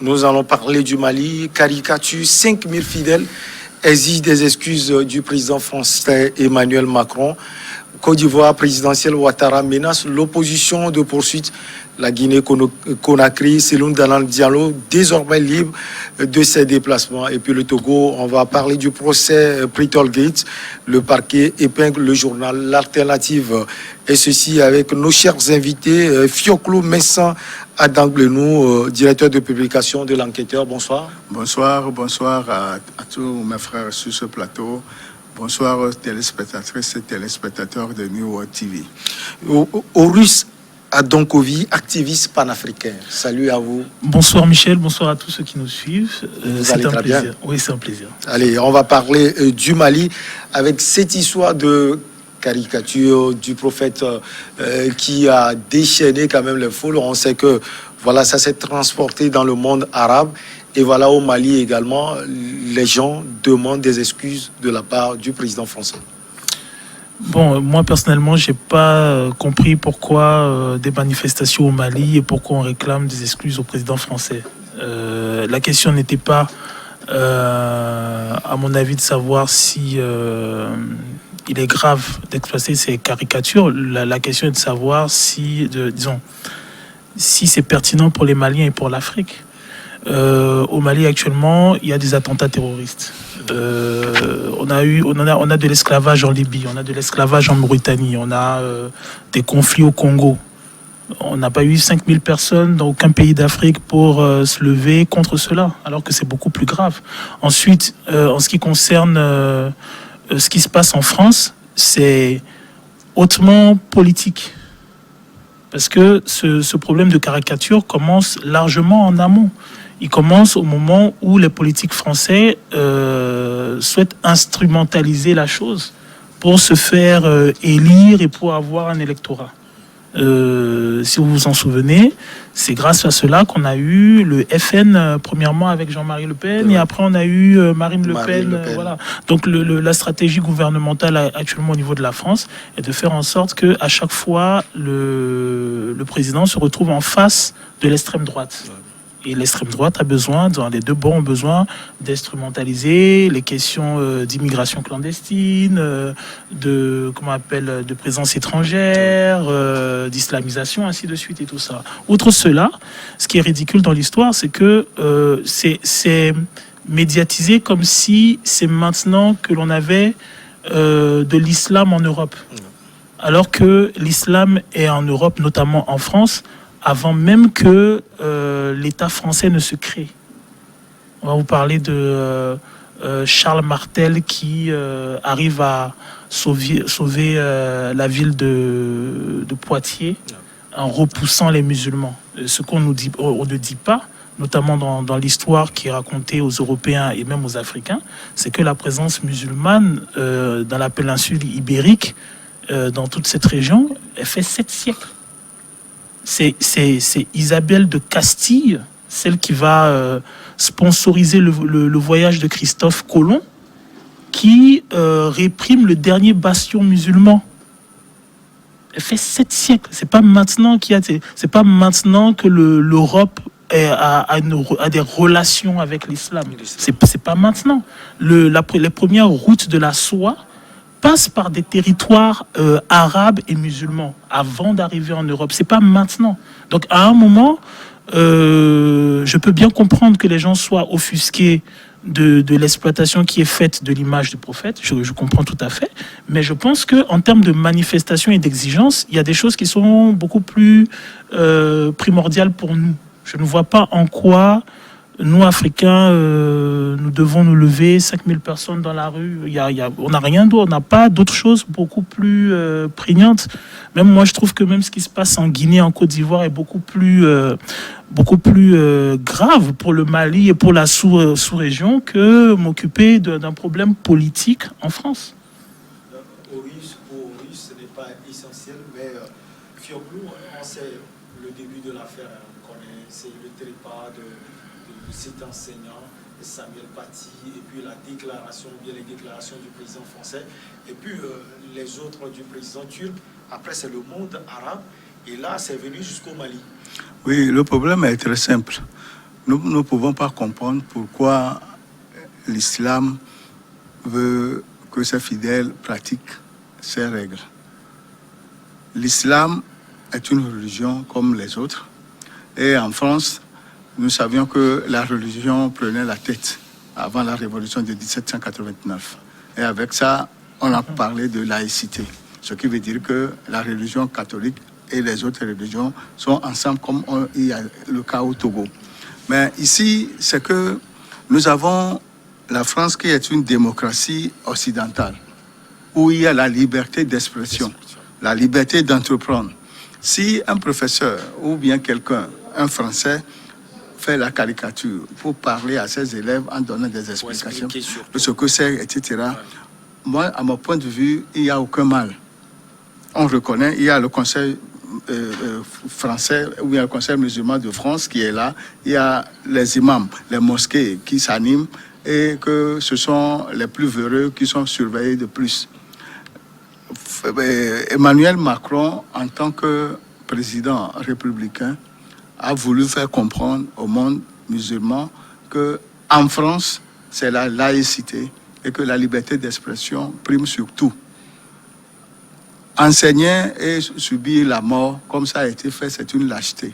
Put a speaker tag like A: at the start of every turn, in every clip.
A: Nous allons parler du Mali. Caricature, 5000 fidèles exigent des excuses du président français Emmanuel Macron. Côte d'Ivoire présidentielle, Ouattara menace l'opposition de poursuite. La Guinée-Conakry, Cellou Dalein Diallo, désormais libre de ses déplacements. Et puis le Togo, on va parler du procès Pritoll-Gate. Le parquet épingle le journal L'Alternative. Et ceci avec nos chers invités, Fioclo Messan Adanglenou, directeur de publication de L'Enquêteur. Bonsoir.
B: Bonsoir à tous mes frères sur ce plateau. Bonsoir aux téléspectatrices et téléspectateurs de New World TV.
A: Horus Adonkovi, activiste panafricain. Salut à vous.
C: Bonsoir Michel, bonsoir à tous ceux qui nous suivent.
A: C'est un plaisir.
C: Bien. Oui, c'est un plaisir.
A: Allez, on va parler du Mali avec cette histoire de caricature du prophète qui a déchaîné quand même les foules. On sait que voilà, ça s'est transporté dans le monde arabe. Et voilà, au Mali également, les gens demandent des excuses de la part du président français.
C: Bon, moi personnellement, j'ai pas compris pourquoi des manifestations au Mali et pourquoi on réclame des excuses au président français. La question n'était pas, à mon avis, de savoir si il est grave d'exploiter ces caricatures. La question est de savoir si c'est pertinent pour les Maliens et pour l'Afrique. Au Mali actuellement, il y a des attentats terroristes. On a de l'esclavage en Libye, on a de l'esclavage en Mauritanie, on a des conflits au Congo. On n'a pas eu 5000 personnes dans aucun pays d'Afrique pour se lever contre cela, alors que c'est beaucoup plus grave. Ensuite, en ce qui concerne ce qui se passe en France, c'est hautement politique. Parce que ce problème de caricature commence largement en amont. Il commence au moment où les politiques français souhaitent instrumentaliser la chose pour se faire élire et pour avoir un électorat. Si vous vous en souvenez, c'est grâce à cela qu'on a eu le FN, premièrement avec Jean-Marie Le Pen, et après on a eu Marine Le Pen. Voilà. Donc la stratégie gouvernementale actuellement au niveau de la France est de faire en sorte qu'à chaque fois, le président se retrouve en face de l'extrême droite. Et l'extrême droite a besoin, les deux bords ont besoin d'instrumentaliser les questions d'immigration clandestine, de présence étrangère, d'islamisation, ainsi de suite et tout ça. Outre cela, ce qui est ridicule dans l'histoire, c'est que c'est médiatisé comme si c'est maintenant que l'on avait de l'islam en Europe. Alors que l'islam est en Europe, notamment en France, avant même que l'État français ne se crée. On va vous parler de Charles Martel qui arrive à sauver la ville de Poitiers en repoussant les musulmans. Ce qu'on ne dit pas, notamment dans l'histoire qui est racontée aux Européens et même aux Africains, c'est que la présence musulmane dans la péninsule ibérique, dans toute cette région, elle fait 7 siècles. C'est Isabelle de Castille, celle qui va sponsoriser le voyage de Christophe Colomb, qui réprime le dernier bastion musulman. Elle fait 7 siècles. C'est pas maintenant que l'Europe a des relations avec l'islam. C'est pas maintenant. Les premières routes de la soie passe par des territoires arabes et musulmans avant d'arriver en Europe. C'est pas maintenant. Donc à un moment, je peux bien comprendre que les gens soient offusqués de l'exploitation qui est faite de l'image du prophète. Je comprends tout à fait. Mais je pense qu'en termes de manifestation et d'exigence, il y a des choses qui sont beaucoup plus primordiales pour nous. Je ne vois pas en quoi nous, Africains, nous devons nous lever, 5000 personnes dans la rue. On n'a rien d'autre, on n'a pas d'autre chose beaucoup plus prégnante. Même moi, je trouve que même ce qui se passe en Guinée, en Côte d'Ivoire est beaucoup plus grave pour le Mali et pour la sous-région que m'occuper d'un problème politique en France.
A: Pour Horus, ce n'est pas essentiel, mais Fioclo, on sait le début de l'affaire, on connaît, c'est le trépas de cet enseignant, Samuel Paty, et puis les déclarations du président français, et puis les autres du président turc. Après, c'est le monde arabe, et là, c'est venu jusqu'au Mali.
B: Oui, le problème est très simple. nous ne pouvons pas comprendre pourquoi l'islam veut que ses fidèles pratiquent ces règles. L'islam est une religion comme les autres. Et en France, nous savions que la religion prenait la tête avant la révolution de 1789. Et avec ça, on a parlé de laïcité. Ce qui veut dire que la religion catholique et les autres religions sont ensemble comme il y a le cas au Togo. Mais ici, c'est que nous avons la France qui est une démocratie occidentale, où il y a la liberté d'expression, la liberté d'entreprendre. Si un professeur ou bien quelqu'un, un Français, fait la caricature pour parler à ses élèves en donnant des explications de ce que c'est, etc., moi, à mon point de vue, il n'y a aucun mal. On reconnaît, il y a le Conseil français ou bien le Conseil musulman de France qui est là, il y a les imams, les mosquées qui s'animent et que ce sont les plus véreux qui sont surveillés de plus. Emmanuel Macron, en tant que président républicain, a voulu faire comprendre au monde musulman qu'en France, c'est la laïcité et que la liberté d'expression prime sur tout. Enseigner et subir la mort, comme ça a été fait, c'est une lâcheté.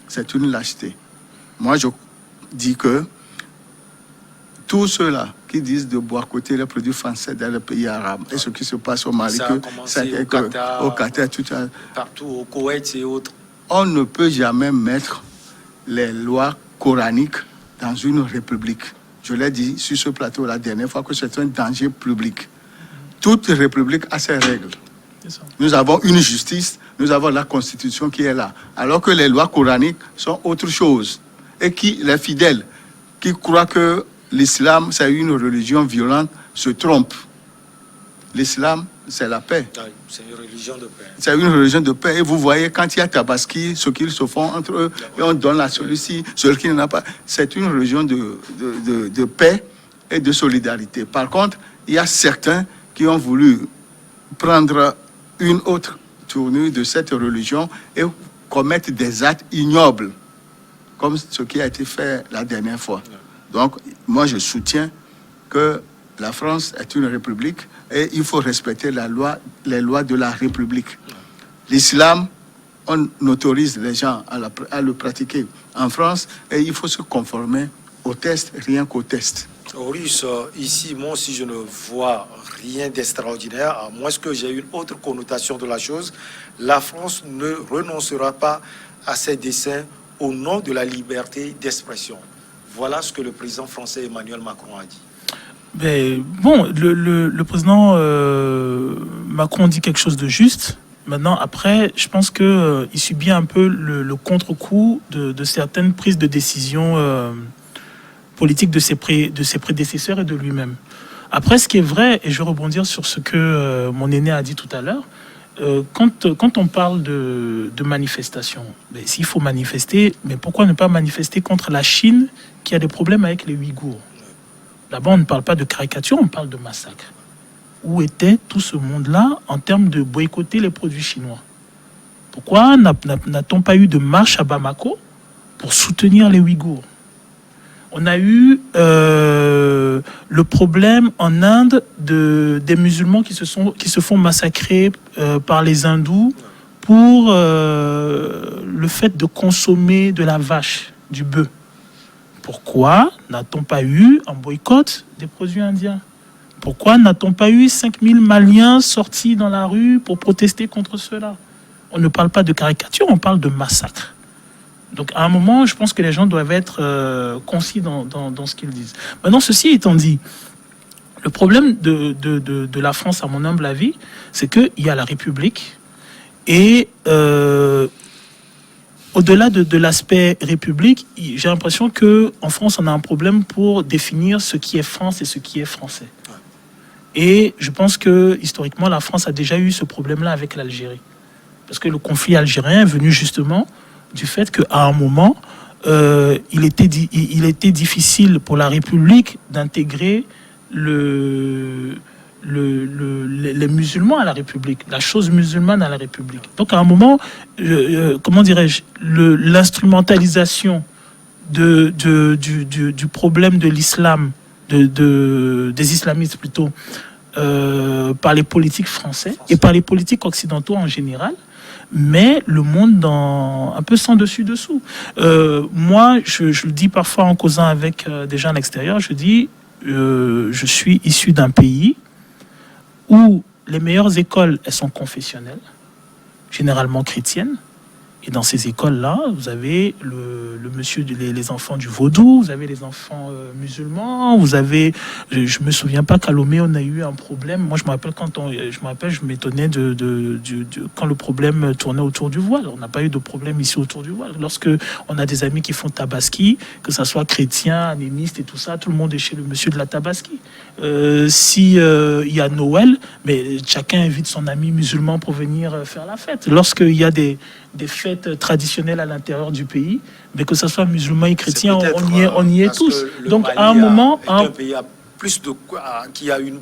B: C'est une lâcheté. Moi, je dis que tous ceux-là qui disent de boycotter les produits français dans les pays arabes et ce qui se passe au Mali,
A: au Qatar,
B: tout ça,
A: partout au Koweït et autres.
B: On ne peut jamais mettre les lois coraniques dans une république. Je l'ai dit sur ce plateau la dernière fois que c'est un danger public. Toute république a ses règles. Nous avons une justice, nous avons la constitution qui est là. Alors que les lois coraniques sont autre chose. Et les fidèles qui croient que l'islam c'est une religion violente se trompent. L'islam, c'est la paix.
A: C'est une religion de paix.
B: C'est une religion de paix. Et vous voyez, quand il y a Tabaski, ce qu'ils se font entre eux, et on donne à celui-ci, celui qui n'en a pas. C'est une religion de paix et de solidarité. Par contre, il y a certains qui ont voulu prendre une autre tournure de cette religion et commettre des actes ignobles, comme ce qui a été fait la dernière fois. Donc, moi, je soutiens que la France est une république et il faut respecter les lois de la république. L'islam, on autorise les gens à le pratiquer en France et il faut se conformer au test, rien qu'au test.
A: Russe, ici, moi aussi, je ne vois rien d'extraordinaire, à moins que j'ai une autre connotation de la chose. La France ne renoncera pas à ses desseins au nom de la liberté d'expression. Voilà ce que le président français Emmanuel Macron a dit.
C: Mais bon, le président Macron dit quelque chose de juste. Maintenant, après, je pense qu'il subit un peu le contre-coup de certaines prises de décision politique de ses prédécesseurs et de lui-même. Après, ce qui est vrai, et je vais rebondir sur ce que mon aîné a dit tout à l'heure, quand on parle de manifestation, s'il faut manifester, mais pourquoi ne pas manifester contre la Chine qui a des problèmes avec les Ouïghours? Là-bas, on ne parle pas de caricature, on parle de massacre. Où était tout ce monde-là en termes de boycotter les produits chinois? Pourquoi n'a-t-on pas eu de marche à Bamako pour soutenir les Ouïghours? On a eu le problème en Inde des musulmans qui se font massacrer par les hindous pour le fait de consommer de la vache, du bœuf. Pourquoi n'a-t-on pas eu un boycott des produits indiens? Pourquoi n'a-t-on pas eu 5000 Maliens sortis dans la rue pour protester contre cela? On ne parle pas de caricature, on parle de massacre. Donc à un moment, je pense que les gens doivent être concis dans ce qu'ils disent. Maintenant, ceci étant dit, le problème de la France, à mon humble avis, c'est qu'il y a la République et au-delà de l'aspect République, j'ai l'impression qu'en France, on a un problème pour définir ce qui est France et ce qui est français. Et je pense que historiquement, la France a déjà eu ce problème-là avec l'Algérie. Parce que le conflit algérien est venu justement du fait qu'à un moment, il était difficile pour la République d'intégrer les musulmans à la République, la chose musulmane à la République. Donc à un moment, comment dirais-je, l'instrumentalisation du problème de l'islam, des islamistes plutôt, par les politiques français et par les politiques occidentaux en général, mais le monde un peu sans dessus-dessous. Moi, je le dis parfois en causant avec des gens à l'extérieur, je dis, je suis issu d'un pays où les meilleures écoles, elles sont confessionnelles, généralement chrétiennes. Et dans ces écoles-là, vous avez les enfants du vaudou, vous avez les enfants musulmans, vous avez... Je me souviens pas qu'à Lomé, on a eu un problème. Moi, je me rappelle je m'étonnais quand le problème tournait autour du voile. On n'a pas eu de problème ici autour du voile. Lorsque on a des amis qui font tabaski, que ça soit chrétien, animiste et tout ça, tout le monde est chez le monsieur de la tabaski. Si il y a Noël, mais chacun invite son ami musulman pour venir faire la fête. Lorsqu'il y a des fêtes traditionnelles à l'intérieur du pays, mais que ce soit musulman et chrétien, on y est tous. Donc à un moment...
A: un pays qui a une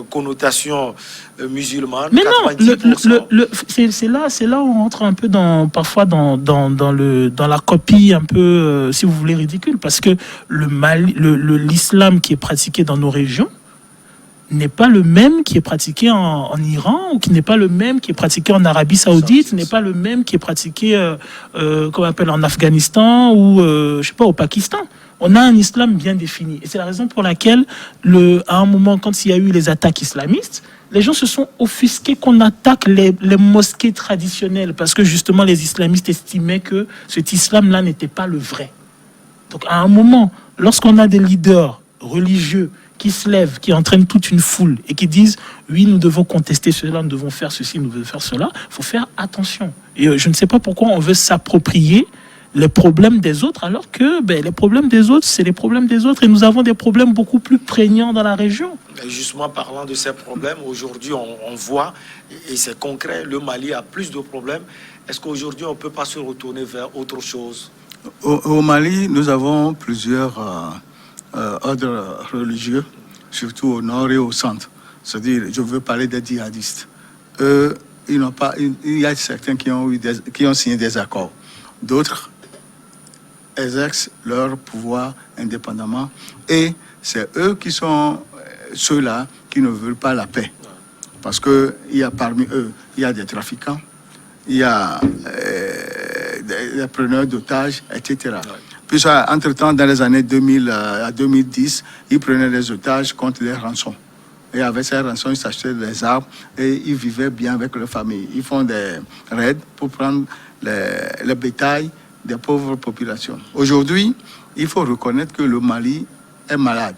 A: connotation musulmane.
C: Mais non, c'est là où on rentre un peu parfois dans la copie un peu, si vous voulez, ridicule, parce que l'islam qui est pratiqué dans nos régions n'est pas le même qui est pratiqué en Iran, ou qui n'est pas le même qui est pratiqué en Arabie Saoudite, n'est pas le même qui est pratiqué en Afghanistan ou je sais pas, au Pakistan. On a un islam bien défini. Et c'est la raison pour laquelle, à un moment, quand il y a eu les attaques islamistes, les gens se sont offusqués qu'on attaque les mosquées traditionnelles, parce que justement les islamistes estimaient que cet islam-là n'était pas le vrai. Donc à un moment, lorsqu'on a des leaders religieux qui se lèvent, qui entraînent toute une foule et qui disent oui, nous devons contester cela, nous devons faire ceci, nous devons faire cela, il faut faire attention. Et je ne sais pas pourquoi on veut s'approprier les problèmes des autres, alors que les problèmes des autres, c'est les problèmes des autres, et nous avons des problèmes beaucoup plus prégnants dans la région.
A: Et justement, parlant de ces problèmes, aujourd'hui, on voit, et c'est concret, le Mali a plus de problèmes. Est-ce qu'aujourd'hui, on ne peut pas se retourner vers autre chose?
B: Au Mali, nous avons plusieurs ordres religieux, surtout au nord et au centre. C'est-à-dire, je veux parler des djihadistes. Il y a certains qui ont signé des accords. D'autres exercent leur pouvoir indépendamment. Et c'est eux qui sont ceux-là qui ne veulent pas la paix. Parce qu'il y a parmi eux, il y a des trafiquants, il y a des preneurs d'otages, etc. Puis, entre-temps, dans les années 2000 à 2010, ils prenaient les otages contre les rançons. Et avec ces rançons, ils s'achetaient des armes et ils vivaient bien avec leur famille. Ils font des raids pour prendre le bétail des pauvres populations. Aujourd'hui, il faut reconnaître que le Mali est malade.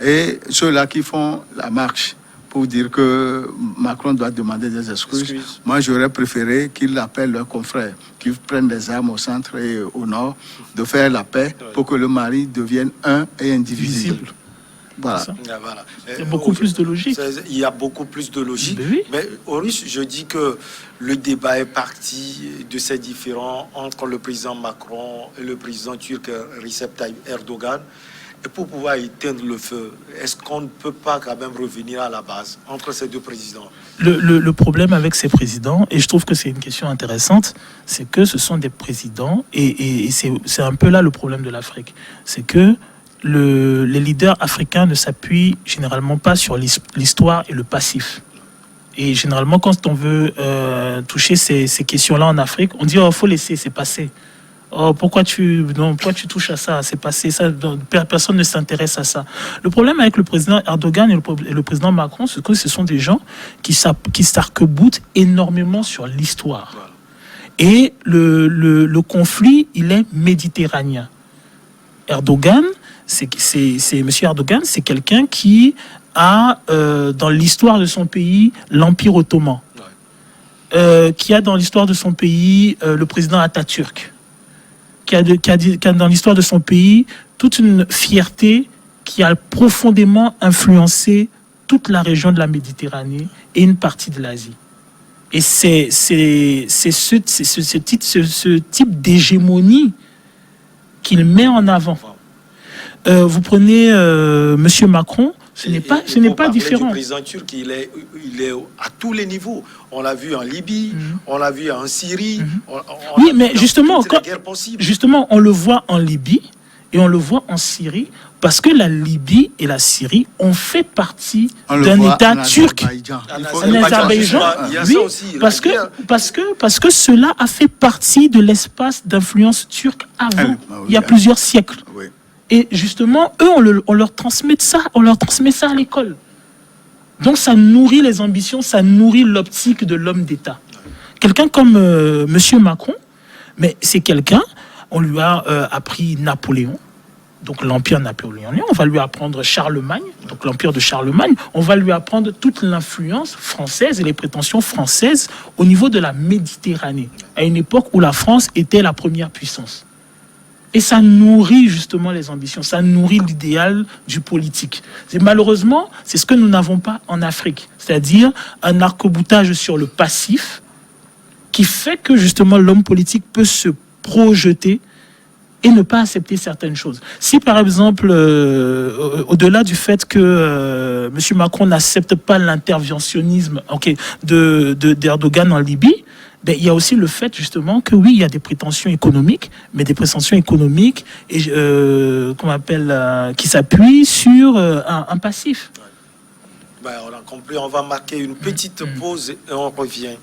B: Et ceux-là qui font la marche pour dire que Macron doit demander des excuses. Moi, j'aurais préféré qu'ils appellent leurs confrères, qu'ils prennent des armes au centre et au nord, de faire la paix pour que le Mali devienne un et indivisible. Voilà.
C: Il y a beaucoup plus de logique.
A: Il y a beaucoup plus de logique.
C: Oui.
A: Mais Horus, je dis que le débat est parti de ces différends entre le président Macron et le président turc Recep Tayyip Erdogan. Et pour pouvoir éteindre le feu, est-ce qu'on ne peut pas quand même revenir à la base entre ces deux présidents?
C: Le problème avec ces présidents, et je trouve que c'est une question intéressante, c'est que ce sont des présidents, et c'est un peu là le problème de l'Afrique, c'est que les leaders africains ne s'appuient généralement pas sur l'histoire et le passif. Et généralement, quand on veut toucher ces questions-là en Afrique, on dit « oh, faut laisser, c'est passé ». Oh, pourquoi tu touches à ça? C'est passé, ça, personne ne s'intéresse à ça. Le problème avec le président Erdogan et le président Macron, c'est que ce sont des gens qui s'arc-boutent énormément sur l'histoire. Et le conflit, il est méditerranéen. Erdogan, Monsieur Erdogan, c'est quelqu'un qui a dans l'histoire de son pays l'Empire ottoman, qui a dans l'histoire de son pays le président Atatürk, qui a dans l'histoire de son pays toute une fierté qui a profondément influencé toute la région de la Méditerranée et une partie de l'Asie. Et c'est ce type d'hégémonie qu'il met en avant. Vous prenez Monsieur Macron, Ce n'est pas différent.
A: Le président turc, il est à tous les niveaux. On l'a vu en Libye, on l'a vu en Syrie.
C: Oui, mais justement, on le voit en Libye et on le voit en Syrie parce que la Libye et la Syrie ont fait partie d'un État turc. En Azerbaïdjan, oui, parce que cela a fait partie de l'espace d'influence turque avant, il y a plusieurs siècles.
B: Oui.
C: Et justement, eux, on leur transmet ça à l'école. Donc ça nourrit les ambitions, ça nourrit l'optique de l'homme d'État. Quelqu'un comme Monsieur Macron, mais c'est quelqu'un, on lui a appris Napoléon, donc l'empire napoléonien, on va lui apprendre Charlemagne, donc l'empire de Charlemagne, on va lui apprendre toute l'influence française et les prétentions françaises au niveau de la Méditerranée, à une époque où la France était la première puissance. Et ça nourrit justement les ambitions, ça nourrit l'idéal du politique. Malheureusement, c'est ce que nous n'avons pas en Afrique, c'est-à-dire un arc-boutage sur le passif qui fait que justement l'homme politique peut se projeter et ne pas accepter certaines choses. Si par exemple, au-delà du fait que M. Macron n'accepte pas l'interventionnisme d'Erdogan en Libye, ben, il y a aussi le fait justement que oui, il y a des prétentions économiques, mais des prétentions économiques qui s'appuient sur un passif.
A: Ben, on a compris, on va marquer une petite pause et on revient.